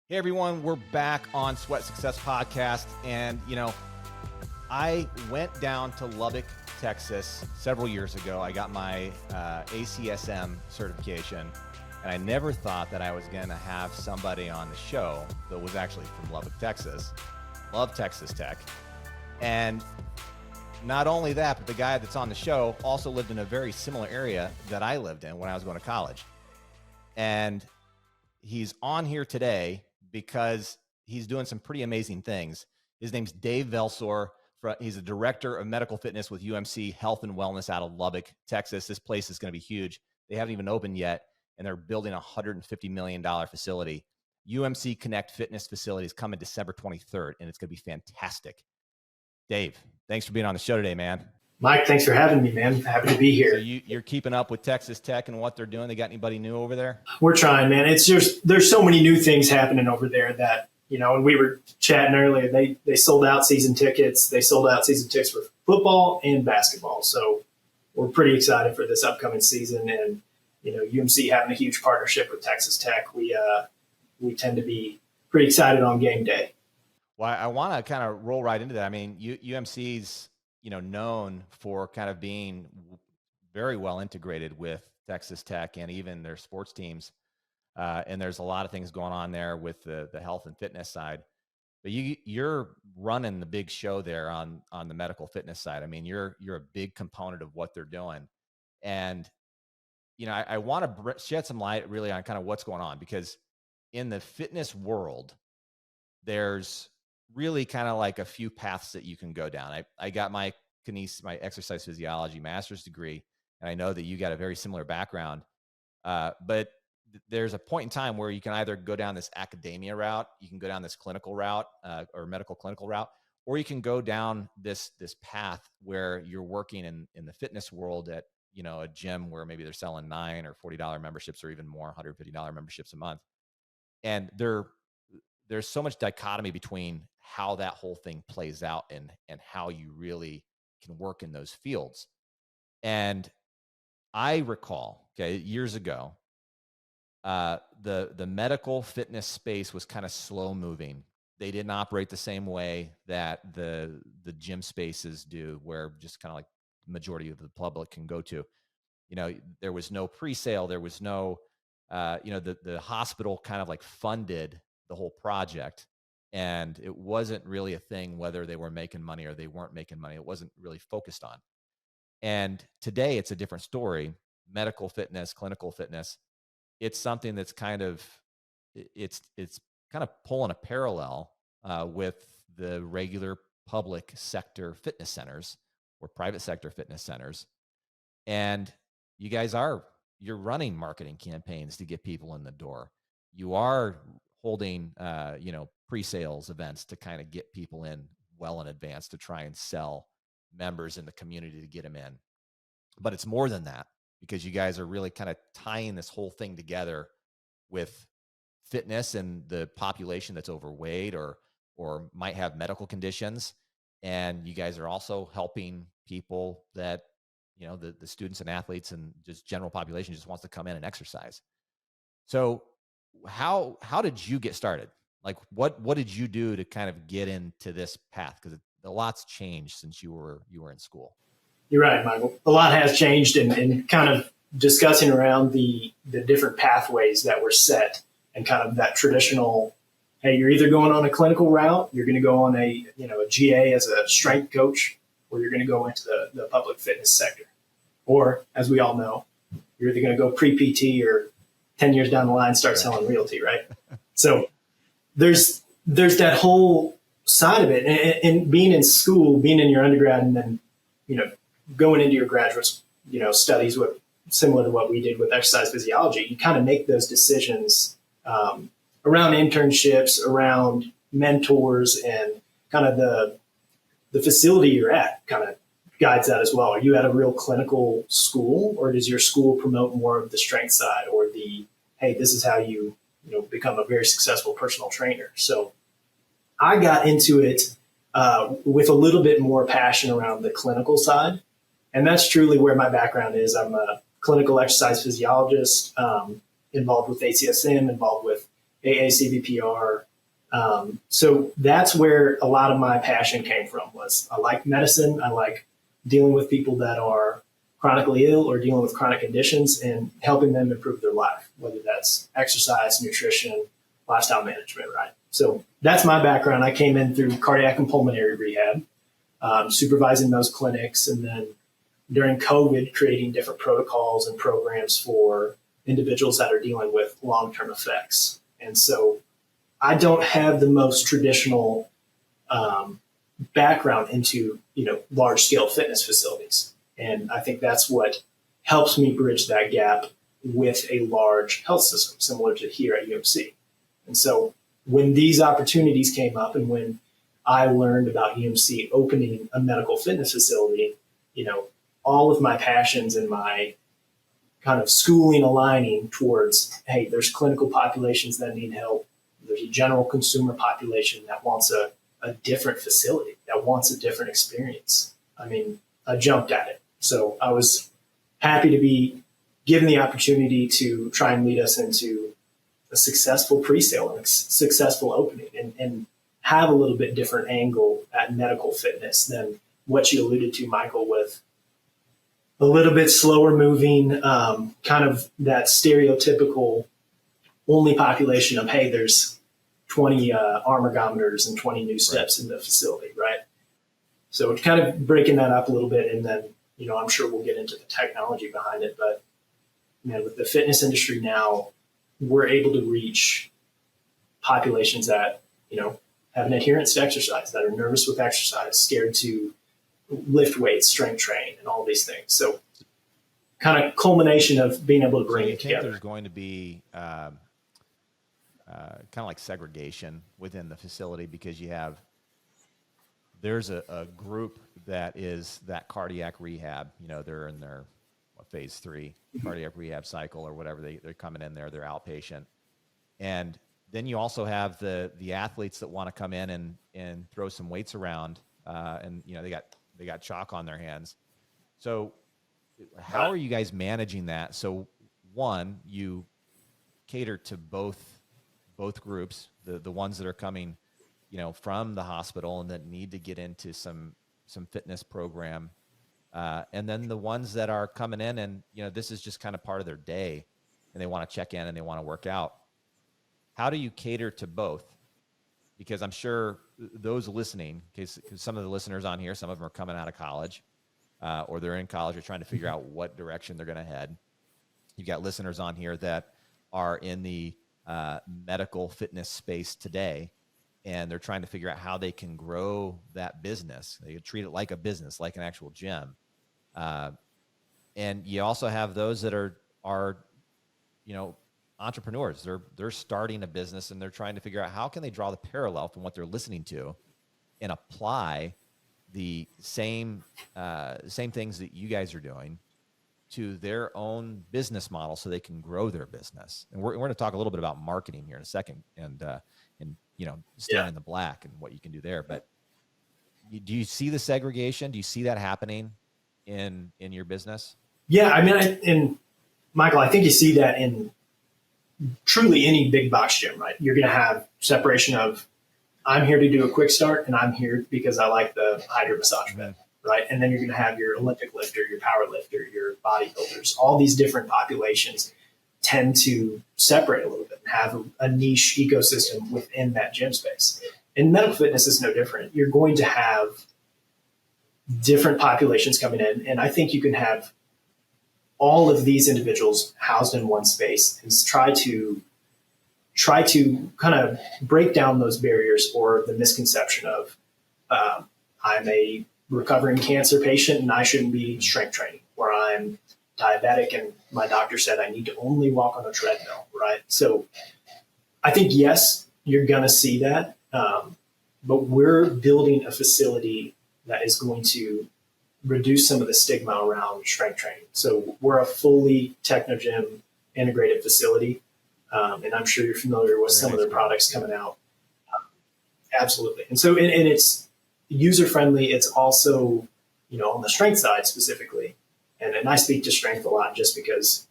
Hey everyone, we're back on Sweat Success Podcast. And, I went down to Lubbock, Texas several years ago. I got my ACSM certification, and I never thought that I was going to have somebody on the show that was actually from Lubbock, Texas. Love Texas Tech. And not only that, but the guy that's on the show also lived in a very similar area that I lived in when I was going to college. And he's on here today because he's doing some pretty amazing things. His name's Dave Velsor. He's a director of medical fitness with UMC Health and Wellness out of Lubbock, Texas. This place is going to be huge. They haven't even opened yet, and they're building a $150 million facility. UMC Connect Fitness facility is coming December 23rd, and it's going to be fantastic. Dave, thanks for being on the show today, man. Mike, thanks for having me, man. Happy to be here. So you're keeping up with Texas Tech and what they're doing? They got anybody new over there? We're trying, man. It's just there's so many new things happening over there that, and we were chatting earlier, they sold out season tickets. They sold out season tickets for football and basketball. So we're pretty excited for this upcoming season. And, UMC having a huge partnership with Texas Tech, we tend to be pretty excited on game day. Well, I want to kind of roll right into that. I mean, UMC's, known for kind of being very well integrated with Texas Tech and even their sports teams. And there's a lot of things going on there with the health and fitness side. But you're running the big show there on the medical fitness side. I mean, you're a big component of what they're doing. And, I want to shed some light really on kind of what's going on, because in the fitness world, there's really kind of like a few paths that you can go down. I got my exercise physiology master's degree, and I know that you got a very similar background. But there's a point in time where you can either go down this academia route, you can go down this clinical route, or medical clinical route, or you can go down this path where you're working in the fitness world at, a gym where maybe they're selling $9 or $40 memberships or even more, $150 memberships a month. And there's so much dichotomy between how that whole thing plays out and how you really can work in those fields. And I recall, years ago, the medical fitness space was kind of slow moving. They didn't operate the same way that the gym spaces do, where just kind of like the majority of the public can go to. There was no pre-sale. There was no, the hospital kind of like funded the whole project, and it wasn't really a thing whether they were making money or they weren't making money. It wasn't really focused on. And today it's a different story. Medical fitness, clinical fitness, it's something that's kind of, it's kind of pulling a parallel with the regular public sector fitness centers or private sector fitness centers. And you guys you're running marketing campaigns to get people in the door. You are holding, pre-sales events to kind of get people in well in advance to try and sell members in the community to get them in. But it's more than that, because you guys are really kind of tying this whole thing together with fitness and the population that's overweight or might have medical conditions. And you guys are also helping people that, the students and athletes and just general population just wants to come in and exercise. So how did you get started? Like what did you do to kind of get into this path? Because a lot's changed since you were in school. You're right, Michael. A lot has changed, and kind of discussing around the different pathways that were set, and kind of that traditional, hey, you're either going on a clinical route, you're going to go on a GA as a strength coach, or you're going to go into the public fitness sector. Or, as we all know, you're either going to go pre-PT or 10 years down the line start selling realty, right? So there's that whole side of it. And being in school, being in your undergrad, and then, going into your graduate, studies similar to what we did with exercise physiology, you kind of make those decisions around internships, around mentors, and kind of the facility you're at kind of guides that as well. Are you at a real clinical school, or does your school promote more of the strength side, or the, hey, this is how you become a very successful personal trainer? So I got into it with a little bit more passion around the clinical side. And that's truly where my background is. I'm a clinical exercise physiologist, involved with ACSM, involved with AACVPR. So that's where a lot of my passion came from. Was I like medicine. I like dealing with people that are chronically ill or dealing with chronic conditions and helping them improve their life, whether that's exercise, nutrition, lifestyle management, right? So that's my background. I came in through cardiac and pulmonary rehab, supervising those clinics, and then during COVID, creating different protocols and programs for individuals that are dealing with long-term effects. And so I don't have the most traditional background into, large-scale fitness facilities. And I think that's what helps me bridge that gap with a large health system, similar to here at UMC. And so when these opportunities came up and when I learned about UMC opening a medical fitness facility, all of my passions and my kind of schooling aligning towards, hey, there's clinical populations that need help. There's a general consumer population that wants a different facility, that wants a different experience. I mean, I jumped at it. So I was happy to be given the opportunity to try and lead us into a successful pre-sale and a successful opening and have a little bit different angle at medical fitness than what you alluded to, Michael, with a little bit slower moving, kind of that stereotypical only population of, hey, there's 20 arm ergometers and 20 new steps in the facility, right? So it's kind of breaking that up a little bit, and then, I'm sure we'll get into the technology behind it, but with the fitness industry now, we're able to reach populations that, have an adherence to exercise, that are nervous with exercise, scared to lift weights, strength train, and all these things. So kind of culmination of being able to bring it together. There's going to be kind of like segregation within the facility because there's a group that is that cardiac rehab. They're in their phase 3 cardiac rehab cycle or whatever. They're coming in there, they're outpatient. And then you also have the athletes that want to come in and throw some weights around, and they got chalk on their hands. So how are you guys managing that? So one, you cater to both groups, the ones that are coming, from the hospital and that need to get into some fitness program. And then the ones that are coming in and, this is just kind of part of their day and they want to check in and they want to work out. How do you cater to both? Because I'm sure those listening, because some of the listeners on here, some of them are coming out of college or they're in college or trying to figure out what direction they're going to head. You've got listeners on here that are in the medical fitness space today, and they're trying to figure out how they can grow that business. They could treat it like a business, like an actual gym. And you also have those that are entrepreneurs. They're starting a business and they're trying to figure out how can they draw the parallel from what they're listening to and apply the same things that you guys are doing to their own business model so they can grow their business. And we're going to talk a little bit about marketing here in a second and staying in the black and what you can do there. But do you see the segregation? Do you see that happening in your business? Yeah. I mean, and Michael, I think you see that in truly any big box gym, right? You're going to have separation of I'm here to do a quick start and I'm here because I like the hydro massage bed, right? And then you're going to have your Olympic lifter, your power lifter, your bodybuilders. All these different populations tend to separate a little bit and have a niche ecosystem within that gym space. And medical fitness is no different. You're going to have different populations coming in. And I think you can have all of these individuals housed in one space and try to kind of break down those barriers or the misconception of I'm a recovering cancer patient and I shouldn't be strength training, or I'm diabetic and my doctor said I need to only walk on a treadmill, right? So I think, yes, you're going to see that, but we're building a facility that is going to reduce some of the stigma around strength training. So we're a fully Technogym integrated facility, and I'm sure you're familiar with some of their products coming out. Absolutely. And so, and it's user-friendly. It's also, on the strength side specifically, and I speak to strength a lot just because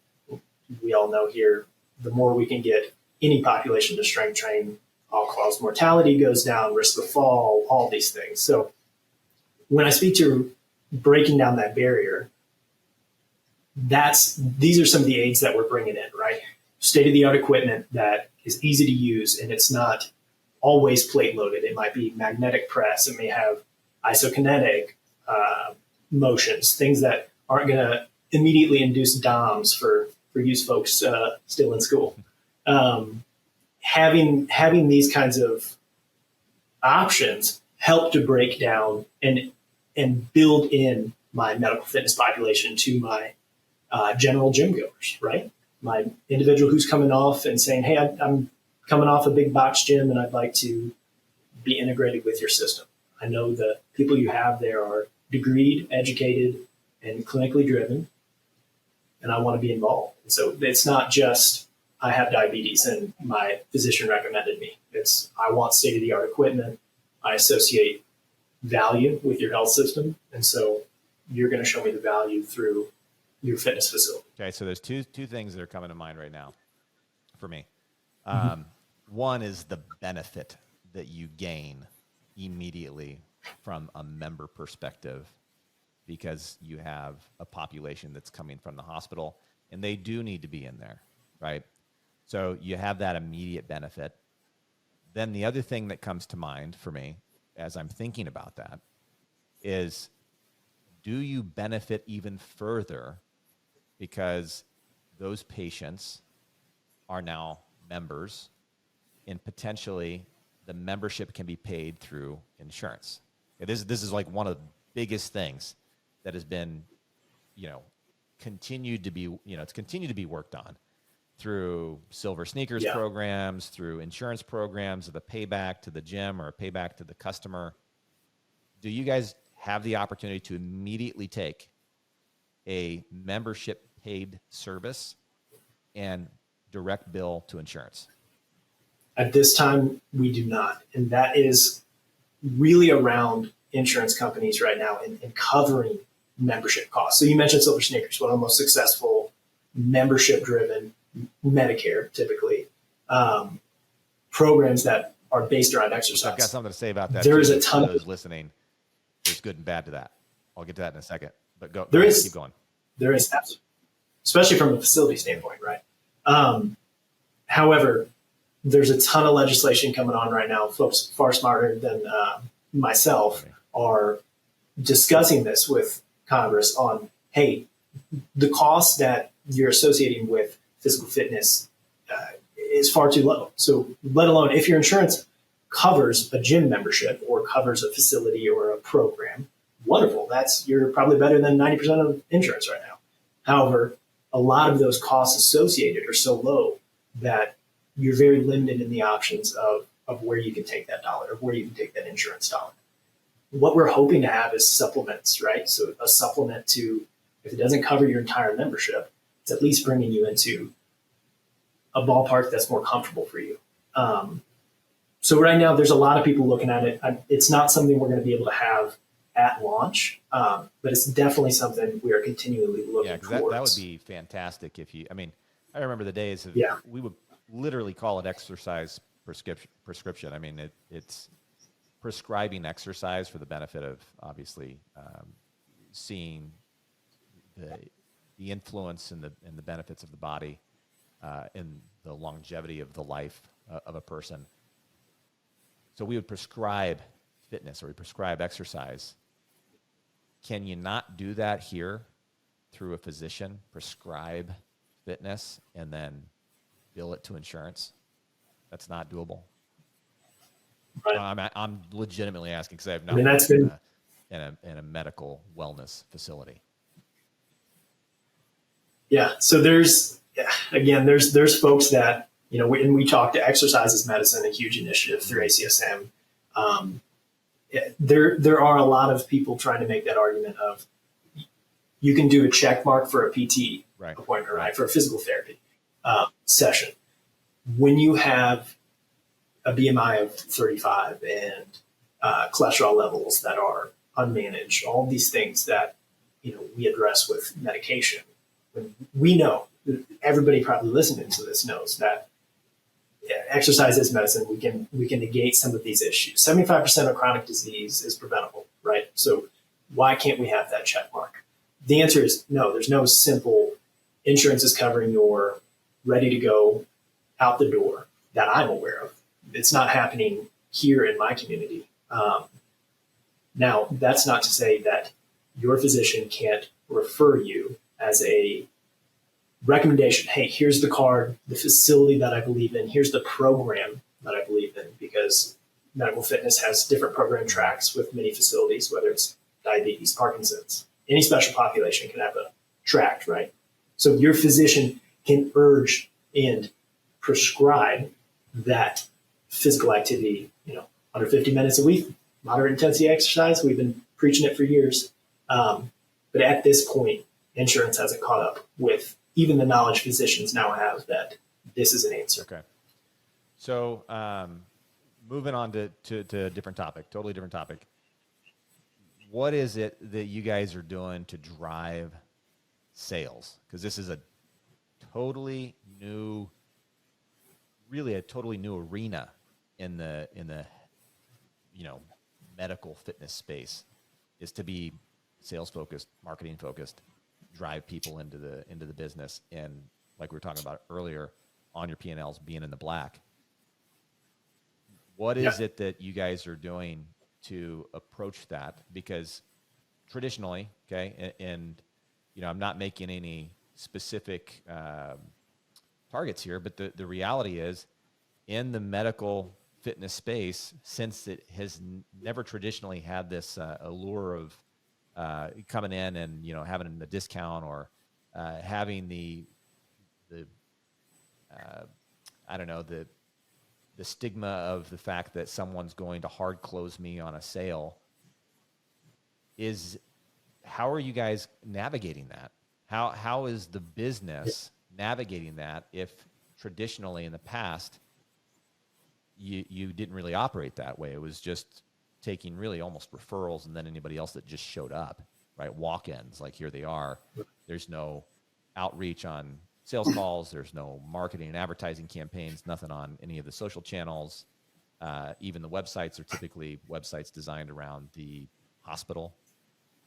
we all know here, the more we can get any population to strength train, all-cause mortality goes down, risk of fall, all these things. So when I speak to breaking down that barrier, these are some of the aids that we're bringing in, right? State-of-the-art equipment that is easy to use, and it's not always plate loaded. It might be magnetic press. It may have isokinetic motions, things that aren't going to immediately induce DOMs for you folks still in school. Having these kinds of options help to break down and build in my medical fitness population to my general gym goers, right? My individual who's coming off and saying, hey, I'm coming off a big box gym and I'd like to be integrated with your system. I know the people you have there are degreed, educated, and clinically driven, and I want to be involved. And so it's not just I have diabetes and my physician recommended me. It's I want state-of-the-art equipment. I associate value with your health system, and so you're going to show me the value through your fitness facility. Okay, so there's two things that are coming to mind right now for me. One is the benefit that you gain immediately from a member perspective, because you have a population that's coming from the hospital and they do need to be in there, right? So you have that immediate benefit. Then the other thing that comes to mind for me as I'm thinking about that is, do you benefit even further because those patients are now members and potentially the membership can be paid through insurance? This is like one of the biggest things that has been, continued to be, it's continued to be worked on through silver sneakers programs, through insurance programs, of the payback to the gym or a payback to the customer. Do you guys have the opportunity to immediately take a membership paid service and direct bill to insurance? At this time, we do not. And that is really around insurance companies right now and covering membership costs. So you mentioned Silver Sneakers, one of the most successful membership-driven Medicare, typically, programs that are based around exercise. I've got something to say about that. There is a ton of those listening. There's good and bad to that. I'll get to that in a second. But keep going. There is, especially from a facility standpoint, right? However, there's a ton of legislation coming on right now. Folks far smarter than myself are discussing this with Congress on, hey, the cost that you're associating with physical fitness is far too low. So let alone if your insurance covers a gym membership or covers a facility or a program, wonderful. You're probably better than 90% of insurance right now. However, a lot of those costs associated are so low that you're very limited in the options of where you can take that dollar, of where you can take that insurance dollar. What we're hoping to have is supplements, right? So a supplement to, if it doesn't cover your entire membership, it's at least bringing you into a ballpark that's more comfortable for you. So right now, there's a lot of people looking at it. It's not something we're going to be able to have at launch, but it's definitely something we are continually looking towards. That would be fantastic I remember the days of, we would literally call it exercise prescription. It's prescribing exercise for the benefit of, obviously, seeing the influence and the benefits of the body and the longevity of the life of a person. So we would prescribe fitness or we prescribe exercise. Can you not do that here through a physician, prescribe fitness, and then bill it to insurance? That's not doable. Right. I'm legitimately asking because I have not been in a medical wellness facility. Yeah. So there's folks that, and we talk to Exercise as Medicine, a huge initiative through ACSM. There are a lot of people trying to make that argument of you can do a check mark for a PT appointment, right? For a physical therapy session. When you have a BMI of 35 and cholesterol levels that are unmanaged, all these things that we address with medication. When we know, everybody probably listening to this knows that exercise is medicine. We can negate some of these issues. 75% of chronic disease is preventable, right? So why can't we have that check mark? The answer is no. There's no simple insurance is covering your ready to go out the door that I'm aware of. It's not happening here in my community. Now, that's not to say that your physician can't refer you as a recommendation. Hey, here's the card, the facility that I believe in. Here's the program that I believe in, because medical fitness has different program tracks with many facilities, whether it's diabetes, Parkinson's, any special population can have a track, right? So your physician can urge and prescribe that physical activity, under 50 minutes a week, moderate intensity exercise. We've been preaching it for years. But at this point, insurance hasn't caught up with even the knowledge physicians now have that this is an answer. Okay. So moving on to a different topic, totally different topic. What is it that you guys are doing to drive sales? Because this is a totally new arena in the medical fitness space, is to be sales focused, marketing focused, drive people into the business, and like we were talking about earlier, on your P&Ls being in the black. What is it that you guys are doing to approach that? Because traditionally, okay, and I'm not making any specific targets here, but the reality is, in the medical fitness space, since it has never traditionally had this allure of coming in and having a discount or having the stigma of the fact that someone's going to hard close me on a sale, how are you guys navigating that? How is the business navigating that if traditionally in the past you didn't really operate that way? It was just taking really almost referrals and then anybody else that just showed up, right? Walk-ins, like here they are. There's no outreach on sales calls. There's no marketing and advertising campaigns, nothing on any of the social channels. Even the websites are typically websites designed around the hospital.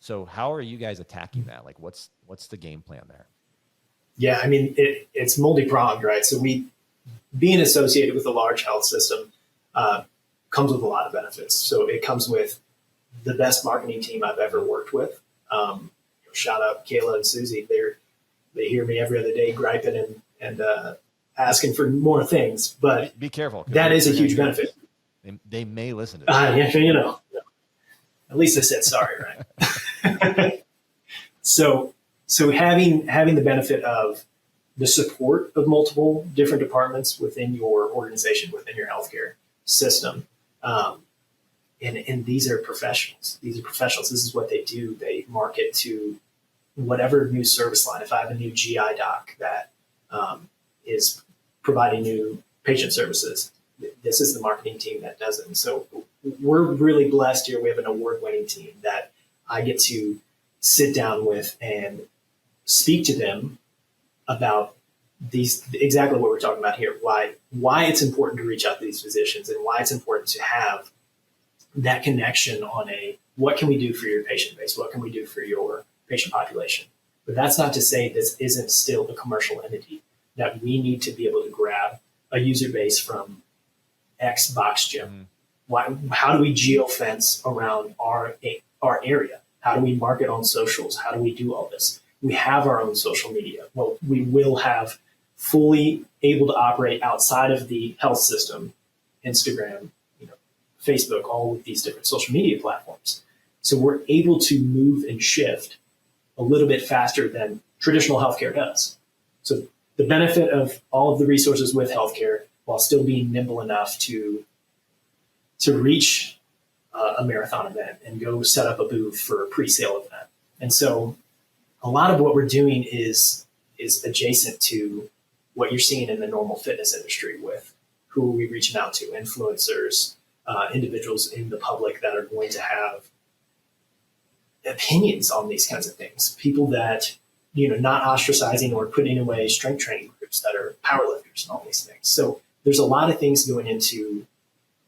So how are you guys attacking that? Like what's the game plan there? Yeah, I mean, it's multi-pronged, right? So being associated with a large health system comes with a lot of benefits. So it comes with the best marketing team I've ever worked with. Shout out Kayla and Susie. They hear me every other day griping and asking for more things. But be careful. That is a huge benefit. They may listen to this. At least I said sorry, right? So having the benefit of the support of multiple different departments within your organization, within your healthcare system. And these are professionals. These are professionals. This is what they do. They market to whatever new service line. If I have a new GI doc that is providing new patient services, this is the marketing team that does it. And so we're really blessed here. We have an award-winning team that I get to sit down with and speak to them about exactly what we're talking about here, why it's important to reach out to these physicians and why it's important to have that connection on what can we do for your patient base? What can we do for your patient population? But that's not to say this isn't still a commercial entity, that we need to be able to grab a user base from X box gym. How do we geofence around our area? How do we market on socials? How do we do all this? We have our own social media. Well, we will have fully able to operate outside of the health system, Instagram, Facebook, all of these different social media platforms. So we're able to move and shift a little bit faster than traditional healthcare does. So the benefit of all of the resources with healthcare, while still being nimble enough to reach a marathon event and go set up a booth for a pre-sale event. And so a lot of what we're doing is adjacent to what you're seeing in the normal fitness industry with who are we reaching out to, influencers, individuals in the public that are going to have opinions on these kinds of things, people that, not ostracizing or putting away strength training groups that are powerlifters and all these things. So there's a lot of things going into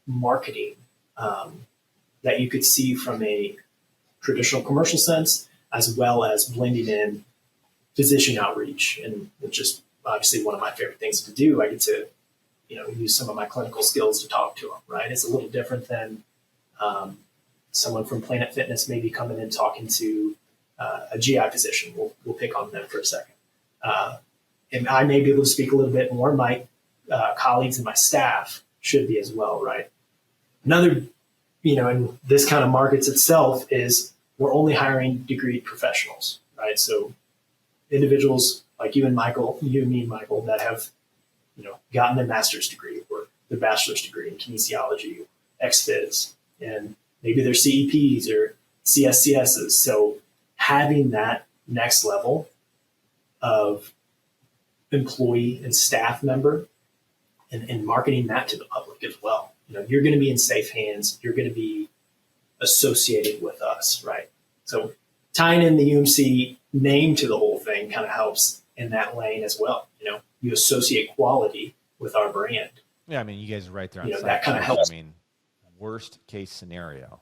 marketing that you could see from a traditional commercial sense, as well as blending in physician outreach, and which is obviously one of my favorite things to do. I get to, use some of my clinical skills to talk to them. Right, it's a little different than someone from Planet Fitness maybe coming in talking to a GI physician. We'll pick on them for a second, and I may be able to speak a little bit more. My colleagues and my staff should be as well. Right, another, and this kind of markets itself is we're only hiring degreed professionals. Right, so individuals like you and me, Michael, that have, gotten their master's degree or their bachelor's degree in kinesiology, ex-phys, and maybe they're CEPs or CSCSs. So having that next level of employee and staff member and marketing that to the public as well. You're going to be in safe hands. You're going to be associated with us, right? So tying in the UMC name to the whole thing kind of helps in that lane as well. You associate quality with our brand. Yeah, I mean, you guys are right there on site. That kind of helps. I mean, worst case scenario.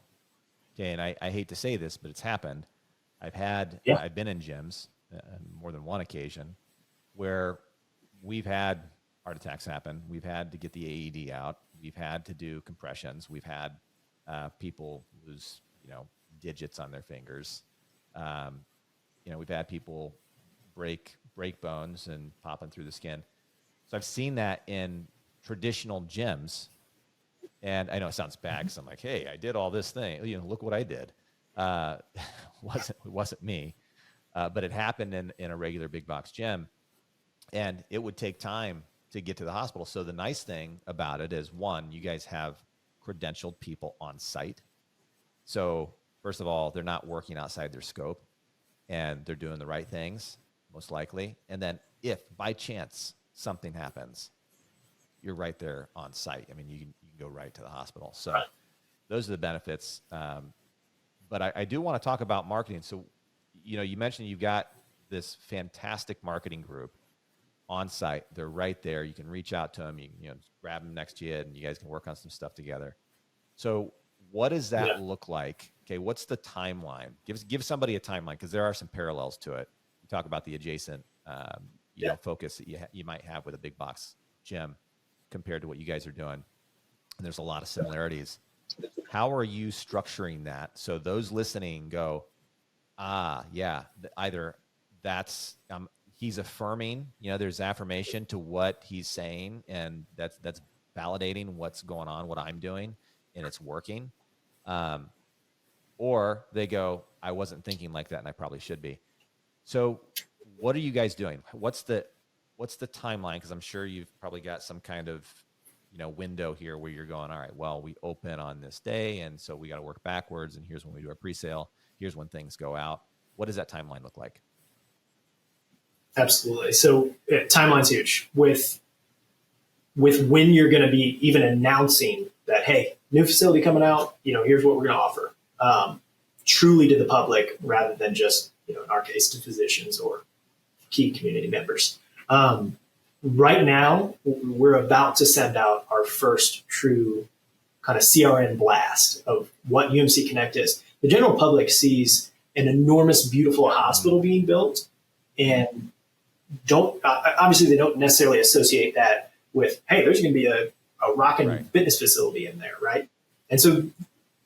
Okay, and I hate to say this, but it's happened. I've been in gyms more than one occasion where we've had heart attacks happen. We've had to get the AED out. We've had to do compressions. We've had people lose, digits on their fingers. We've had people break bones and popping through the skin. So I've seen that in traditional gyms. And I know it sounds bad because I'm like, hey, I did all this thing. Look what I did. It wasn't me. But it happened in a regular big box gym. And it would take time to get to the hospital. So the nice thing about it is, one, you guys have credentialed people on site. So first of all, they're not working outside their scope and they're doing the right things, most likely. And then if by chance something happens, you're right there on site. I mean, you can go right to the hospital. So those are the benefits. But I do want to talk about marketing. So, you mentioned you've got this fantastic marketing group on site. They're right there. You can reach out to them. You can grab them next to you, and you guys can work on some stuff together. So what does that look like? Okay, what's the timeline? Give somebody a timeline, because there are some parallels to it. You talk about the adjacent focus that you might have with a big box gym compared to what you guys are doing. And there's a lot of similarities. How are you structuring that so those listening go, either that's he's affirming, there's affirmation to what he's saying, and that's validating what's going on, what I'm doing, and it's working. Or they go, I wasn't thinking like that, and I probably should be. So what are you guys doing? What's the timeline? Because I'm sure you've probably got some kind of window here where you're going, all right, well, we open on this day, and so we got to work backwards, and here's when we do our pre-sale. Here's when things go out. What does that timeline look like? Absolutely. So timeline's huge with when you're going to be even announcing that, hey, new facility coming out, here's what we're going to offer, truly to the public rather than just, in our case, to physicians or key community members. Right now, we're about to send out our first true kind of CRN blast of what UMC Connect is. The general public sees an enormous, beautiful hospital being built, and obviously they don't necessarily associate that with, hey, there's going to be a rockin' fitness facility in there, right? And so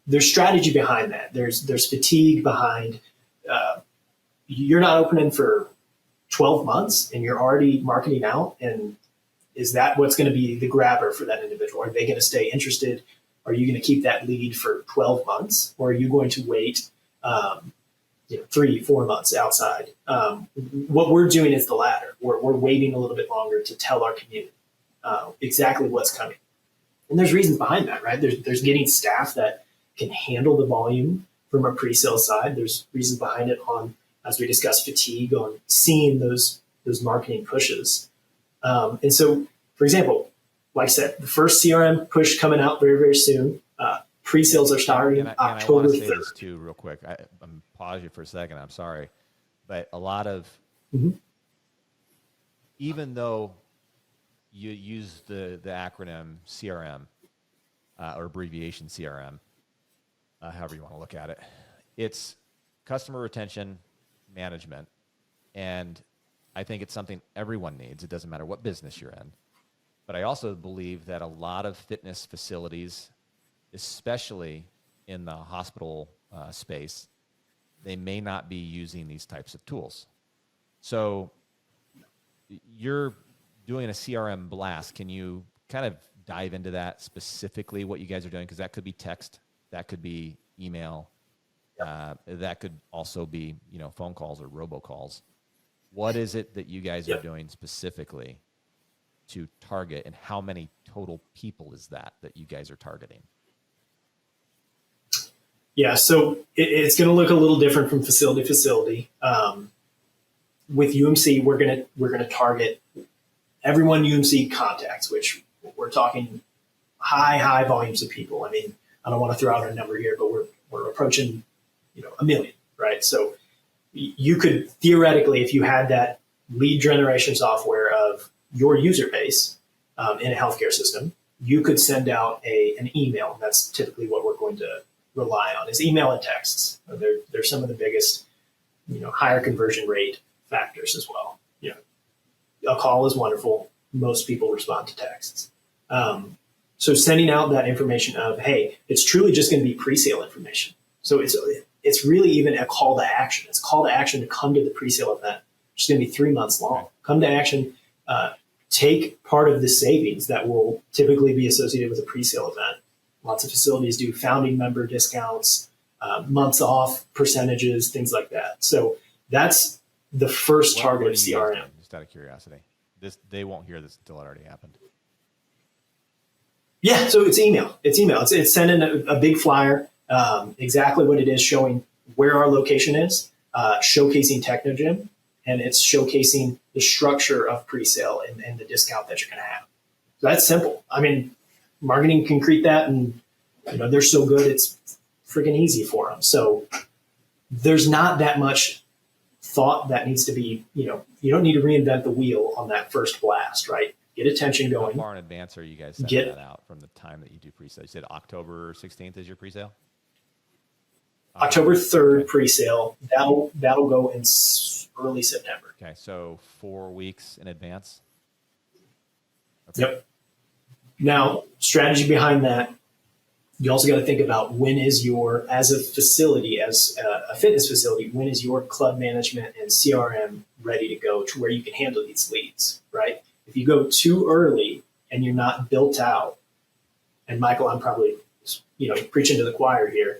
there's strategy behind that. There's fatigue behind. You're not opening for 12 months and you're already marketing out. And is that what's going to be the grabber for that individual? Are they going to stay interested? Are you going to keep that lead for 12 months? Or are you going to wait 3-4 months outside? What we're doing is the latter. We're waiting a little bit longer to tell our community exactly what's coming. And there's reasons behind that, right? There's getting staff that can handle the volume from a pre-sale side. There's reasons behind it on, as we discussed, fatigue, on seeing those marketing pushes. And so, for example, like I said, the first CRM push coming out very, very soon. Pre-sales are starting October 3rd. I want to say this too real quick. I'm pause you for a second. I'm sorry. But a lot of, even though you use the acronym CRM or abbreviation CRM, however you want to look at it. It's customer retention management. And I think it's something everyone needs. It doesn't matter what business you're in. But I also believe that a lot of fitness facilities, especially in the hospital space, they may not be using these types of tools. So you're doing a CRM blast. Can you kind of dive into that specifically, what you guys are doing? Because that could be text, that could be email, that could also be, phone calls or robocalls. What is it that you guys are doing specifically to target, and how many total people is that you guys are targeting? Yeah, so it's going to look a little different from facility to facility. With UMC, we're going to target everyone UMC contacts, which we're talking high volumes of people. I mean, I don't want to throw out a number here, but we're approaching 1 million, right? So you could theoretically, if you had that lead generation software of your user base in a healthcare system, you could send out an email. That's typically what we're going to rely on, is email and texts. They're some of the biggest, higher conversion rate factors as well. A call is wonderful. Most people respond to texts. So sending out that information of, hey, it's truly just going to be pre-sale information. So it's really even a call to action. It's a call to action to come to the pre-sale event, which is going to be 3 months long. Come to action, take part of the savings that will typically be associated with a pre-sale event. Lots of facilities do founding member discounts, months off percentages, things like that. So that's the first target of CRM. Just out of curiosity, they won't hear this until it already happened. Yeah, so it's email. It's sending a big flyer, exactly what it is, showing where our location is, showcasing Technogym, and it's showcasing the structure of pre-sale and the discount that you're going to have. So that's simple. I mean, marketing can create that, and they're so good, it's freaking easy for them. So there's not that much thought that needs to be, you don't need to reinvent the wheel on that first blast, right? Get attention going. How far in advance are you guys sending that out from the time that you do pre-sale? You said October 16th is your pre-sale? October 3rd pre-sale. That'll go in early September. Okay, so 4 weeks in advance? Okay. Yep. Now, strategy behind that, you also got to think about when is as a facility, as a fitness facility, when is your club management and CRM ready to go to where you can handle these leads, right? If you go too early and you're not built out, and Michael, I'm probably, preaching to the choir here.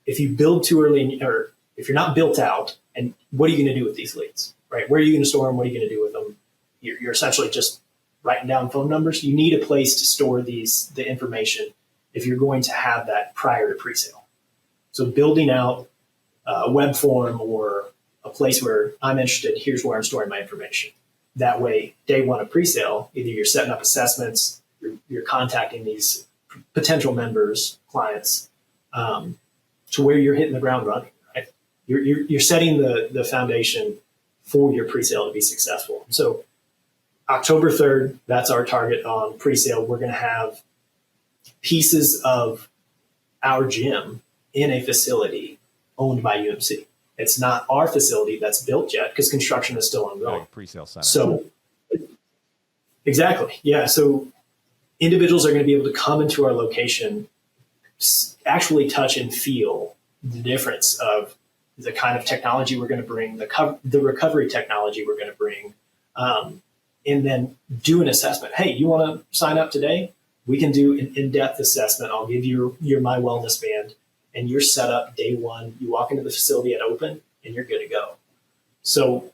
If you build too early, or if you're not built out, and what are you going to do with these leads, right? Where are you going to store them? What are you going to do with them? You're essentially just writing down phone numbers. You need a place to store the information if you're going to have that prior to pre-sale. So building out a web form or a place where I'm interested, here's where I'm storing my information. That way, day one of pre-sale, either you're setting up assessments, you're contacting these potential members, clients, to where you're hitting the ground running, right? You're setting the foundation for your pre-sale to be successful. So October 3rd, that's our target on pre-sale. We're going to have pieces of our gym in a facility owned by UMC. It's not our facility that's built yet because construction is still ongoing. Like pre-sale center. So exactly. Yeah. So individuals are going to be able to come into our location, actually touch and feel the difference of the kind of technology we're going to bring, the recovery technology we're going to bring, and then do an assessment. Hey, you want to sign up today? We can do an in-depth assessment. I'll give you your My Wellness Band, and you're set up day one. You walk into the facility at open, and you're good to go. So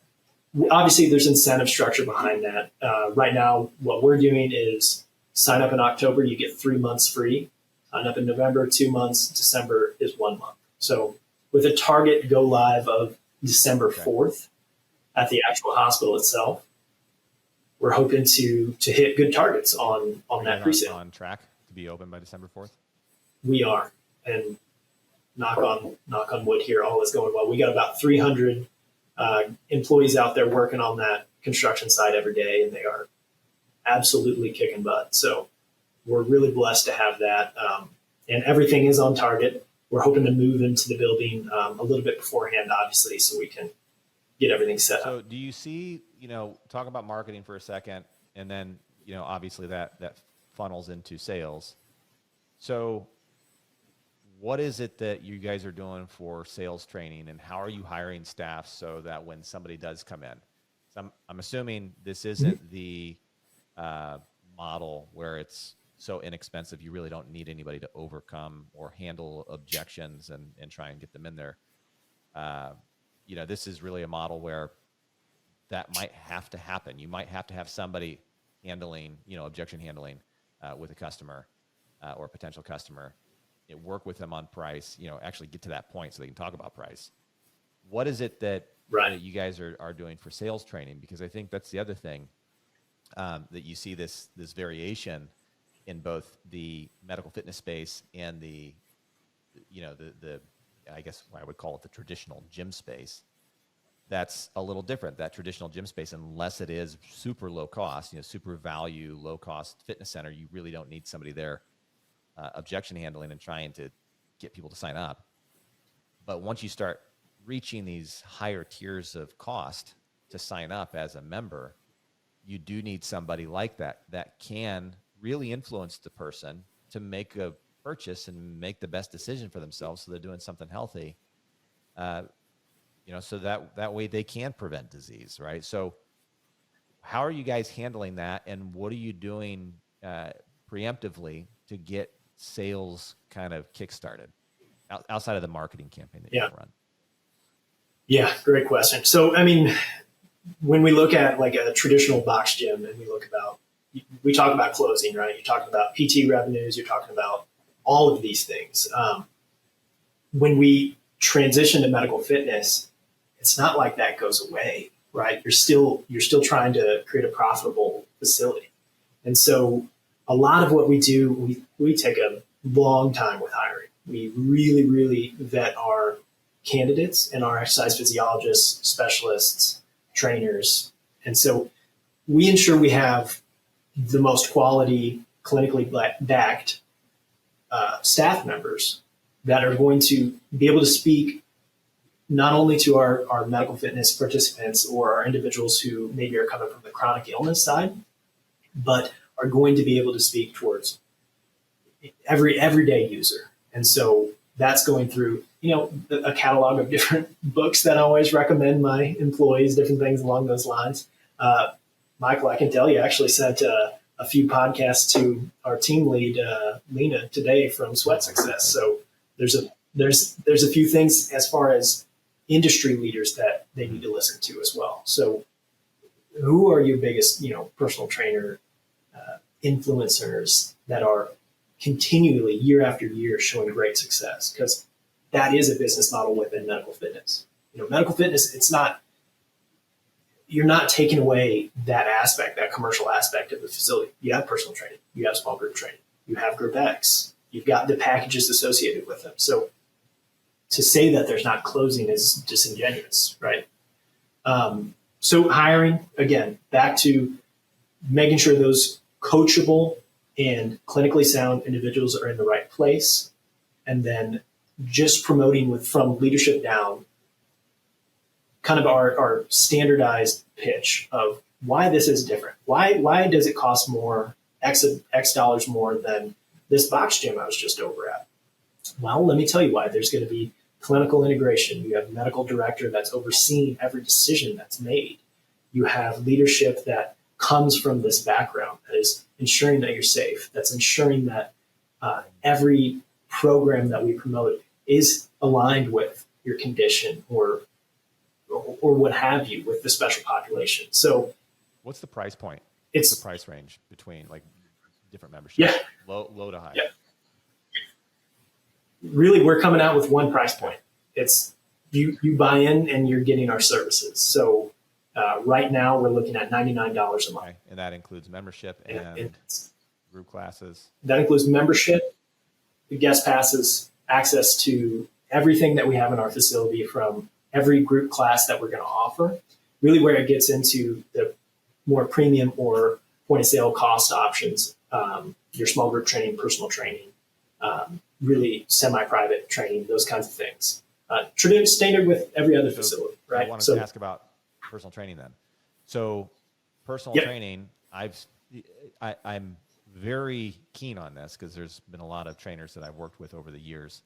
obviously there's incentive structure behind that. Right now, what we're doing is sign up in October, you get 3 months free. Sign up in November, 2 months. December is 1 month. So with a target go live of December 4th at the actual hospital itself, we're hoping to hit good targets on that pre-sale. On track to be open by December 4th? We are. And knock on wood here, all is going well. We got about 300 employees out there working on that construction site every day, and they are absolutely kicking butt. So we're really blessed to have that. And everything is on target. We're hoping to move into the building a little bit beforehand, obviously, so we can get everything set up. So do you see, talk about marketing for a second, and then, obviously that funnels into sales. So what is it that you guys are doing for sales training, and how are you hiring staff so that when somebody does come in? So I'm assuming this isn't the model where it's so inexpensive you really don't need anybody to overcome or handle objections and try and get them in there. This is really a model where that might have to happen. You might have to have somebody handling, objection handling with a customer or a potential customer. Work with them on price, actually get to that point so they can talk about price. What is it that you guys are doing for sales training? Because I think that's the other thing that you see this variation in both the medical fitness space and the I guess I would call it the traditional gym space. That's a little different, that traditional gym space, unless it is super low cost, super value, low cost fitness center. You really don't need somebody there objection handling and trying to get people to sign up. But once you start reaching these higher tiers of cost to sign up as a member, you do need somebody like that can really influence the person to make a purchase and make the best decision for themselves, so they're doing something healthy, so that way they can prevent disease, right? So how are you guys handling that, and what are you doing preemptively to get sales kind of kickstarted outside of the marketing campaign that you run? Yeah, great question. So, when we look at like a traditional box gym and we talk about closing, right? You're talking about PT revenues, you're talking about all of these things. When we transition to medical fitness, it's not like that goes away, right? You're still trying to create a profitable facility. And so a lot of what we do, we take a long time with hiring. We really, really vet our candidates and our exercise physiologists, specialists, trainers. And so we ensure we have the most quality, clinically backed staff members that are going to be able to speak not only to our medical fitness participants or our individuals who maybe are coming from the chronic illness side, but are going to be able to speak towards every everyday user. And so that's going through, a catalog of different books that I always recommend my employees, different things along those lines. Michael, I can tell you, I actually sent a few podcasts to our team lead, Lena, today from Sweat Success. So there's a few things as far as industry leaders that they need to listen to as well. So who are your biggest, personal trainer influencers that are continually year after year showing great success? Because that is a business model within medical fitness. Medical fitness, you're not taking away that aspect, that commercial aspect of the facility. You have personal training, you have small group training, you have group X, you've got the packages associated with them. So to say that there's not closing is disingenuous, right? So hiring, again, back to making sure those coachable and clinically sound individuals are in the right place, and then just promoting from leadership down kind of our standardized pitch of why this is different. Why does it cost more, X dollars more than this box gym I was just over at? Well, let me tell you why. There's going to be clinical integration. You have a medical director that's overseeing every decision that's made. You have leadership that comes from this background that is ensuring that you're safe, that's ensuring that every program that we promote is aligned with your condition or what have you with the special population. So what's the price point? It's the price range between like different memberships? Yeah. Low to high. Yeah. Really, we're coming out with one price point. It's you buy in and you're getting our services. So right now we're looking at $99 a month. Okay. And that includes membership and group classes. That includes membership, the guest passes, access to everything that we have in our facility from every group class that we're going to offer. Really where it gets into the more premium or point of sale cost options, your small group training, personal training, really semi-private training, those kinds of things. Standard with every other facility, right? I wanted to ask about personal training then. So personal training, I'm very keen on this because there's been a lot of trainers that I've worked with over the years.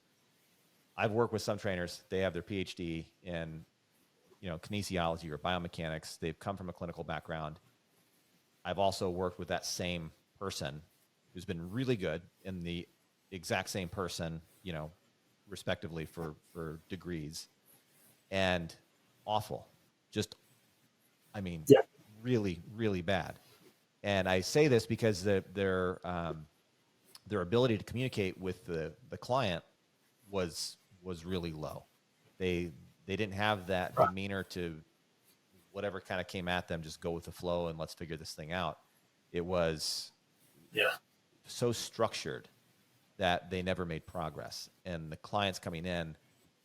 I've worked with some trainers, they have their PhD in, kinesiology or biomechanics. They've come from a clinical background. I've also worked with that same person who's been really good in the exact same person, respectively for degrees, and awful. Just, really, really bad. And I say this because their ability to communicate with the client was really low. They didn't have that demeanor to whatever kind of came at them, just go with the flow and let's figure this thing out. It was so structured that they never made progress. And the clients coming in,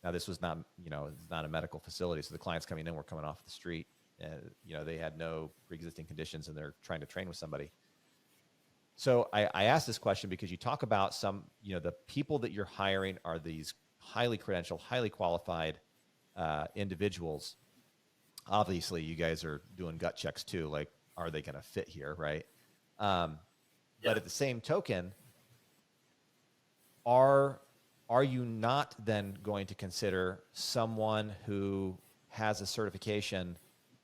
now this was not, it's not a medical facility. So the clients coming in were coming off the street. They had no pre-existing conditions and they're trying to train with somebody. So I asked this question because you talk about some, the people that you're hiring are these highly credentialed, highly qualified individuals. Obviously, you guys are doing gut checks too. Like, are they going to fit here, right? But at the same token, are you not then going to consider someone who has a certification?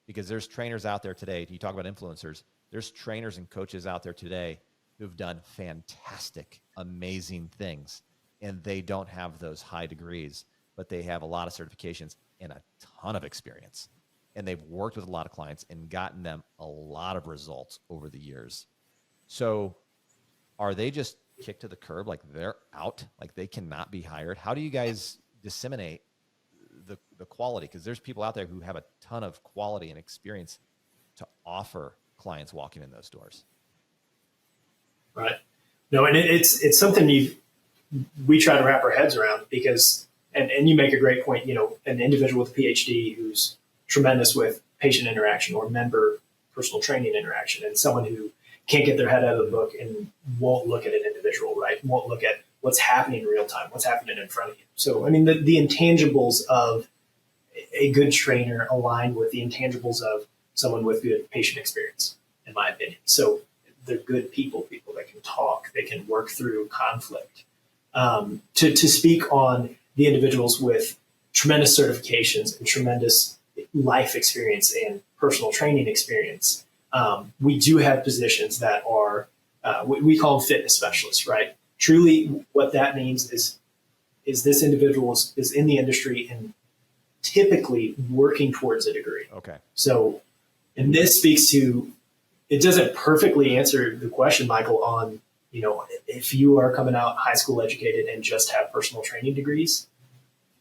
Because there's trainers out there today. You talk about influencers. There's trainers and coaches out there today who've done fantastic, amazing things, and they don't have those high degrees, but they have a lot of certifications and a ton of experience. And they've worked with a lot of clients and gotten them a lot of results over the years. So are they just kicked to the curb? Like they're out, like they cannot be hired? How do you guys disseminate the quality? Because there's people out there who have a ton of quality and experience to offer clients walking in those doors. Right. No, and it's something we try to wrap our heads around because, and you make a great point, an individual with a PhD who's tremendous with patient interaction or member personal training interaction, and someone who can't get their head out of the book and won't look at an individual, right? Won't look at what's happening in real time, what's happening in front of you. So, the intangibles of a good trainer align with the intangibles of someone with good patient experience, in my opinion. So they're good people that can talk, they can work through conflict. To speak on the individuals with tremendous certifications and tremendous life experience and personal training experience, we do have positions that are, we call them fitness specialists, right? Truly what that means is this individual is in the industry and typically working towards a degree. Okay. So, and this speaks to, it doesn't perfectly answer the question, Michael, on, if you are coming out high school educated and just have personal training degrees,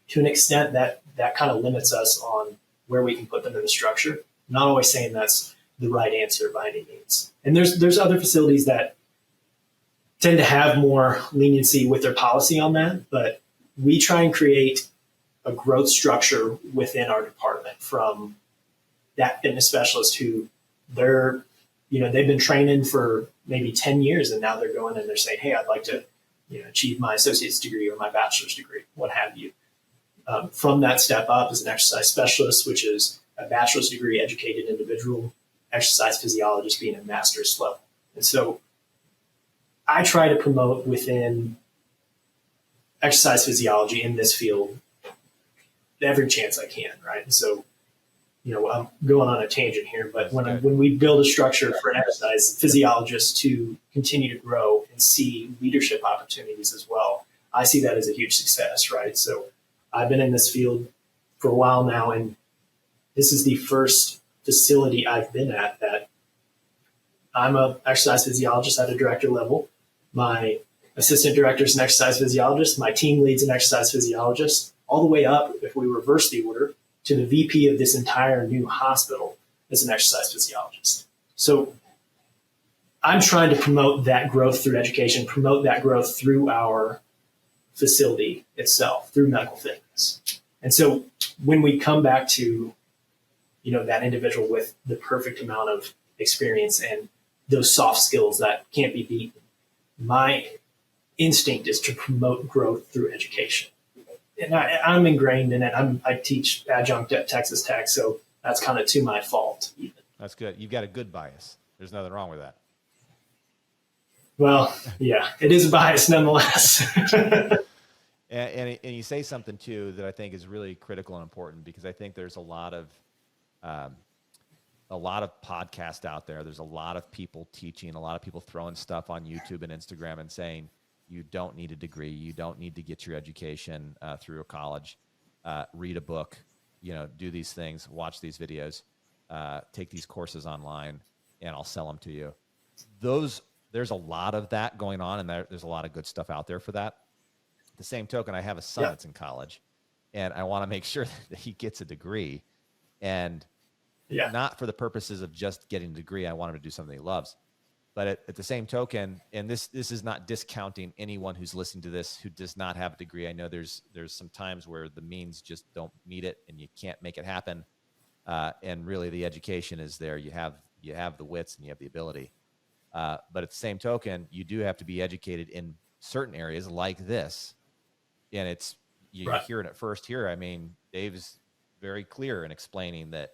to an extent that kind of limits us on where we can put them in the structure. I'm not always saying that's the right answer by any means. And there's other facilities that tend to have more leniency with their policy on that, but we try and create a growth structure within our department from that fitness specialist who they've been training for maybe 10 years and now they're going and they're saying, hey, I'd like to achieve my associate's degree or my bachelor's degree, what have you. From that step up as an exercise specialist, which is a bachelor's degree educated individual, exercise physiologist being a master's level. And so I try to promote within exercise physiology in this field every chance I can, right? And so, I'm going on a tangent here, but when we build a structure for an exercise physiologist to continue to grow and see leadership opportunities as well, I see that as a huge success, right? So I've been in this field for a while now, and this is the first facility I've been at that I'm an exercise physiologist at a director level. My assistant director is an exercise physiologist. My team lead's an exercise physiologist, all the way up, if we reverse the order, to the VP of this entire new hospital as an exercise physiologist. So I'm trying to promote that growth through education, promote that growth through our facility itself, through medical fitness. And so when we come back to, that individual with the perfect amount of experience and those soft skills that can't be beaten. My instinct is to promote growth through education. And I'm ingrained in it. I teach adjunct at Texas Tech, so that's kind of to my fault. Even. That's good. You've got a good bias. There's nothing wrong with that. Well, yeah, it is a bias nonetheless. and you say something too that I think is really critical and important, because I think there's a lot of podcasts out there. There's a lot of people teaching, a lot of people throwing stuff on YouTube and Instagram and saying, you don't need a degree. You don't need to get your education through a college. Read a book, do these things, watch these videos, take these courses online, and I'll sell them to you. There's a lot of that going on, and there's a lot of good stuff out there for that. The same token, I have a son that's in college, and I want to make sure that he gets a degree, and not for the purposes of just getting a degree. I want him to do something he loves. But at the same token, and this is not discounting anyone who's listening to this who does not have a degree. I know there's some times where the means just don't meet it, and you can't make it happen. And really, the education is there. You have the wits and you have the ability. But at the same token, you do have to be educated in certain areas like this. And you're hearing it first here. I mean, Dave's very clear in explaining that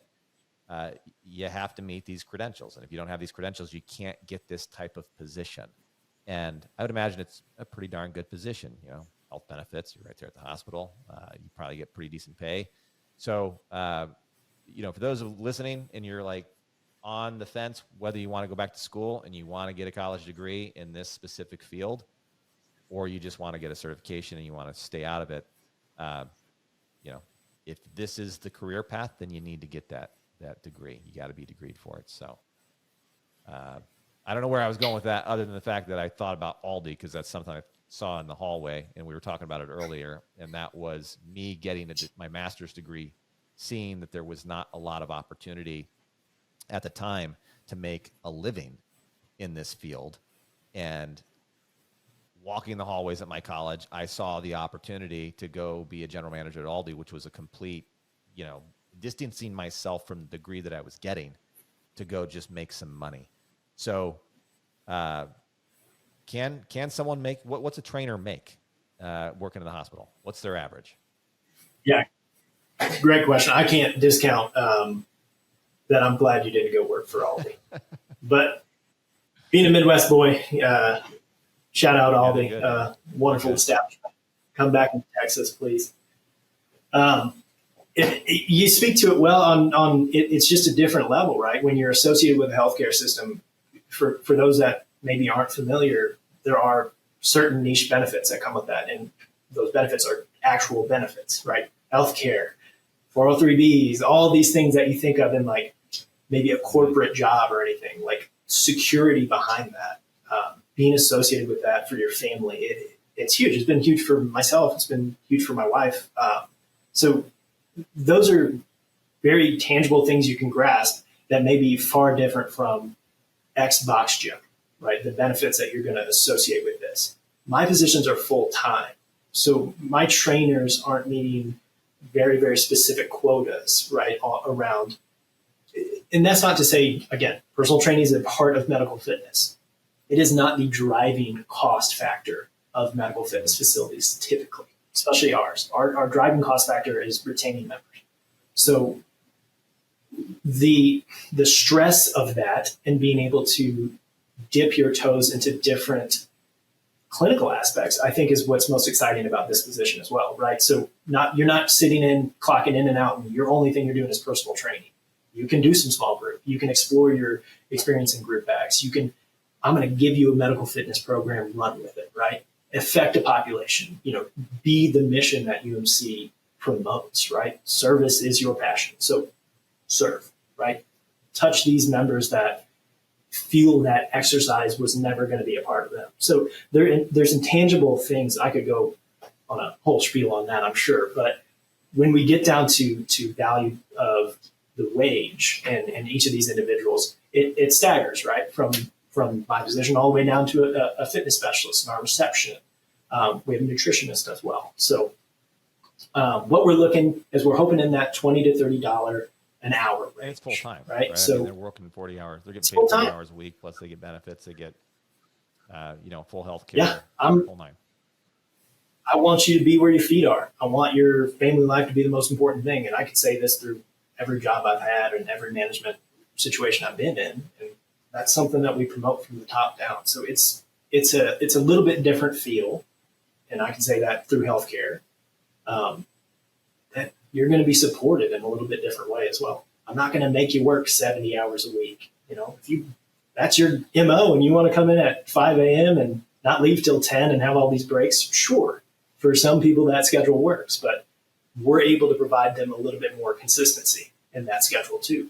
you have to meet these credentials. And if you don't have these credentials, you can't get this type of position. And I would imagine it's a pretty darn good position. Health benefits, you're right there at the hospital. You probably get pretty decent pay. So, for those listening and you're like on the fence, whether you want to go back to school and you want to get a college degree in this specific field, or you just want to get a certification and you want to stay out of it, if this is the career path, then you need to get that degree. You got to be degreed for it. So I don't know where I was going with that, other than the fact that I thought about Aldi, because that's something I saw in the hallway, and we were talking about it earlier. And that was me getting my master's degree, seeing that there was not a lot of opportunity at the time to make a living in this field. And walking the hallways at my college, I saw the opportunity to go be a general manager at Aldi, which was a complete, distancing myself from the degree that I was getting to go just make some money. So can someone make, what's a trainer make working in the hospital? What's their average? Yeah, great question. I can't discount that. I'm glad you didn't go work for Aldi. But being a Midwest boy, shout out Aldi, wonderful establishment. Come back in Texas, please. You speak to it well on it's just a different level, right? When you're associated with the healthcare system, for those that maybe aren't familiar, there are certain niche benefits that come with that. And those benefits are actual benefits, right? Healthcare, 403Bs, all these things that you think of in like maybe a corporate job or anything, like security behind that, being associated with that for your family. It's huge. It's been huge for myself. It's been huge for my wife. So those are very tangible things you can grasp that may be far different from X box gym, right? The benefits that you're going to associate with this. My positions are full time. So my trainers aren't meeting very, very specific quotas, right, around. And that's not to say, again, personal training is a part of medical fitness. It is not the driving cost factor of medical fitness facilities typically, especially ours. Our driving cost factor is retaining members. So the stress of that and being able to dip your toes into different clinical aspects, I think, is what's most exciting about this position as well, right? So you're not sitting in, clocking in and out, and your only thing you're doing is personal training. You can do some small group. You can explore your experience in group backs. I'm going to give you a medical fitness program, run with it, right? Affect a population, be the mission that UMC promotes, right? Service is your passion. So serve, right? Touch these members that feel that exercise was never going to be a part of them. So there's intangible things. I could go on a whole spiel on that, I'm sure. But when we get down to value of the wage and each of these individuals, it staggers, right? From my position all the way down to a fitness specialist in our reception. We have a nutritionist as well. So what we're looking is we're hoping in that $20 to $30 an hour range. And it's full time, right? I So mean, they're working 40 hours. They're getting paid 40 hours a week, plus they get benefits. They get, full health care. Yeah, full nine. I want you to be where your feet are. I want your family life to be the most important thing. And I can say this through every job I've had and every management situation I've been in. And that's something that we promote from the top down. So it's a little bit different feel. And I can say that through healthcare, that you're going to be supported in a little bit different way as well. I'm not going to make you work 70 hours a week. If that's your MO and you want to come in at 5 a.m. and not leave till 10 and have all these breaks, sure. For some people, that schedule works, but we're able to provide them a little bit more consistency in that schedule too.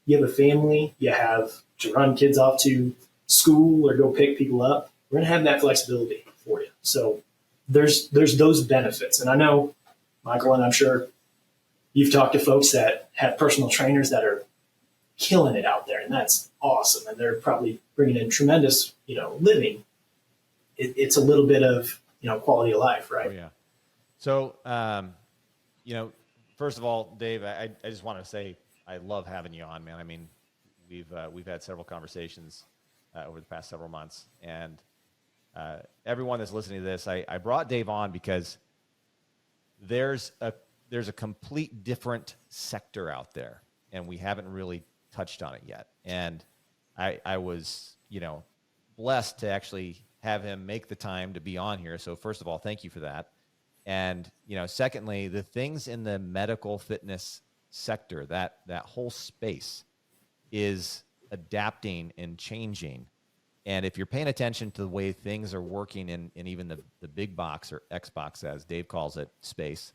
You have a family, you have to run kids off to school or go pick people up. We're going to have that flexibility for you. So there's those benefits. And I know, Michael, and I'm sure you've talked to folks that have personal trainers that are killing it out there, and that's awesome. And they're probably bringing in tremendous, living. It's a little bit of, quality of life, right? Oh, yeah. So, first of all, Dave, I just want to say I love having you on, man. I mean, we've had several conversations over the past several months, and everyone that's listening to this, I brought Dave on because there's a complete different sector out there, and we haven't really touched on it yet. And I was, blessed to actually have him make the time to be on here. So first of all, thank you for that. And, secondly, the things in the medical fitness sector, that whole space is adapting and changing. And if you're paying attention to the way things are working in even the big box, or Xbox, as Dave calls it, space,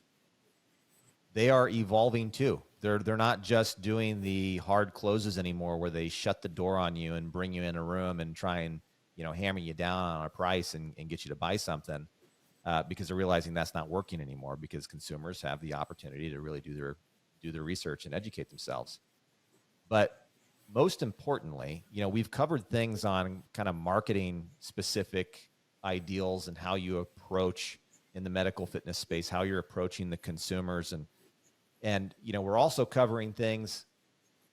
they are evolving too. They're not just doing the hard closes anymore where they shut the door on you and bring you in a room and try and, hammer you down on a price and get you to buy something, because they're realizing that's not working anymore, because consumers have the opportunity to really do their research and educate themselves. But most importantly, we've covered things on kind of marketing specific ideals and how you approach in the medical fitness space, how you're approaching the consumers. And we're also covering things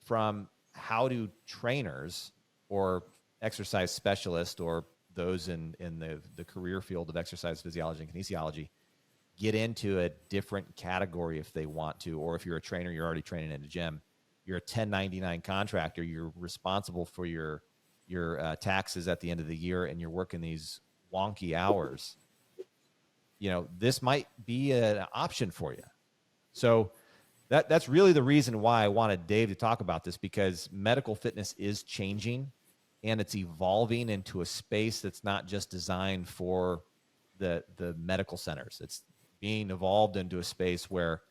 from how do trainers or exercise specialists or those in the career field of exercise physiology and kinesiology get into a different category if they want to, or if you're a trainer, you're already training in a gym, you're a 1099 contractor, you're responsible for your taxes at the end of the year, and you're working these wonky hours. This might be an option for you. So that's really the reason why I wanted Dave to talk about this, because medical fitness is changing and it's evolving into a space that's not just designed for the medical centers. It's being evolved into a space where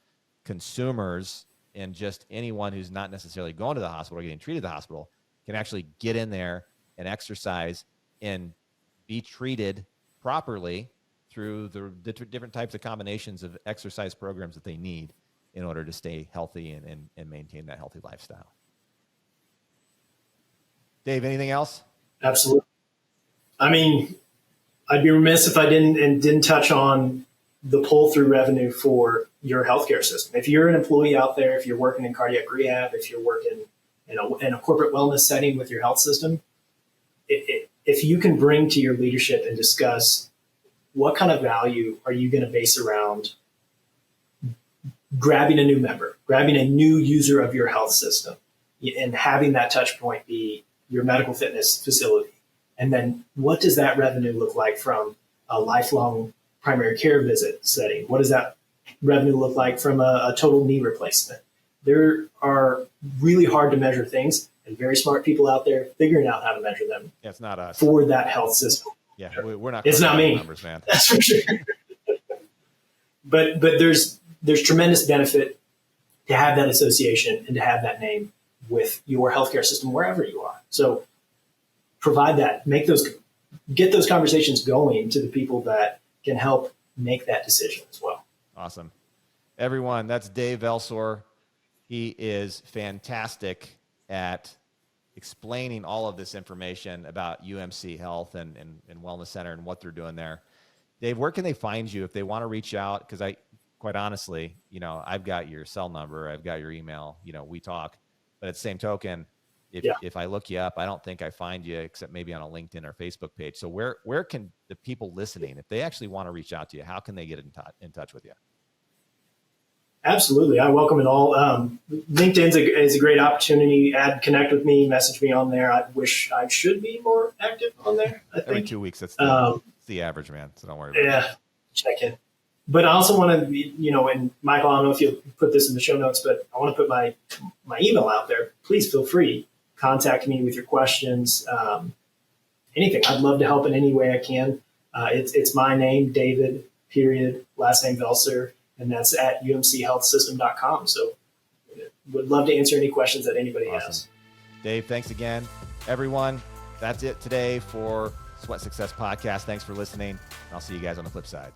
consumers and just anyone who's not necessarily going to the hospital or getting treated at the hospital can actually get in there and exercise and be treated properly through the different types of combinations of exercise programs that they need in order to stay healthy and maintain that healthy lifestyle. Dave, anything else? Absolutely. I mean, I'd be remiss if I didn't touch on the pull-through revenue for your healthcare system. If you're an employee out there, if you're working in cardiac rehab, if you're working in a corporate wellness setting with your health system, if you can bring to your leadership and discuss what kind of value are you going to base around grabbing a new member, grabbing a new user of your health system, and having that touch point be your medical fitness facility. And then what does that revenue look like from a lifelong primary care visit setting? What does that revenue look like from a total knee replacement? There are really hard to measure things, and very smart people out there figuring out how to measure them. Yeah, it's not us. For that health system. Yeah, we're not. It's not me. Numbers, man. That's for sure. But there's tremendous benefit to have that association and to have that name with your healthcare system wherever you are. So provide that, get those conversations going to the people that can help make that decision as well. Awesome. Everyone, that's Dave Velsor. He is fantastic at explaining all of this information about UMC Health and Wellness Center and what they're doing there. Dave, where can they find you if they want to reach out? Because quite honestly, I've got your cell number, I've got your email, we talk, but at the same token, if I look you up, I don't think I find you except maybe on a LinkedIn or Facebook page. So where can the people listening, if they actually want to reach out to you, how can they get in touch with you? Absolutely. I welcome it all. LinkedIn is a great opportunity. Connect with me, message me on there. I wish I should be more active on there. I think every 2 weeks. That's the average, man. So don't worry about it. Yeah, check in. But I also want to, and Michael, I don't know if you'll put this in the show notes, but I want to put my email out there. Please feel free. Contact me with your questions, anything. I'd love to help in any way I can. It's my name, David, last name Velsor, and that's at umchealthsystem.com. So would love to answer any questions that anybody has. Dave, thanks again. Everyone, that's it today for Sweat Success Podcast. Thanks for listening. I'll see you guys on the flip side.